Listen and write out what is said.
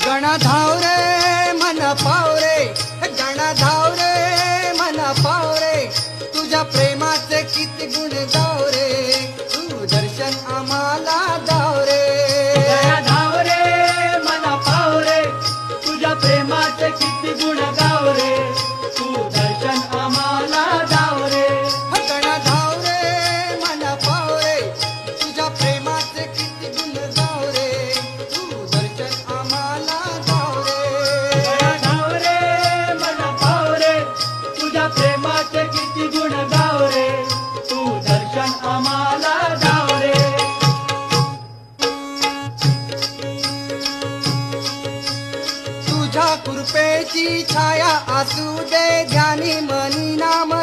गण धाव रे मन पाव रे, गण धाव रे मन पाव रे, तुझ्या प्रेमाचे किती गुण गाव रे, तू दर्शन आम्हाला दाव रे. गण धाव रे मन पाव रे, तुझ्या प्रेमाचे किती गुण गाव रे, तू दर्शन आम्हाला दाव रे. गण धाव रे मन पाव रे, तुझ्या प्रेमाचे किती गुण गाव रे, तू दर्शन आम्हाला दाव रे. गण धाव रे मन पाव रे, तुझ्या प्रेमाचे किती गुण गाव रे, तू दर्शन आम्हाला दाव रे. तुझ्या कृपेची छाया असू दे ध्यानी मनी नाम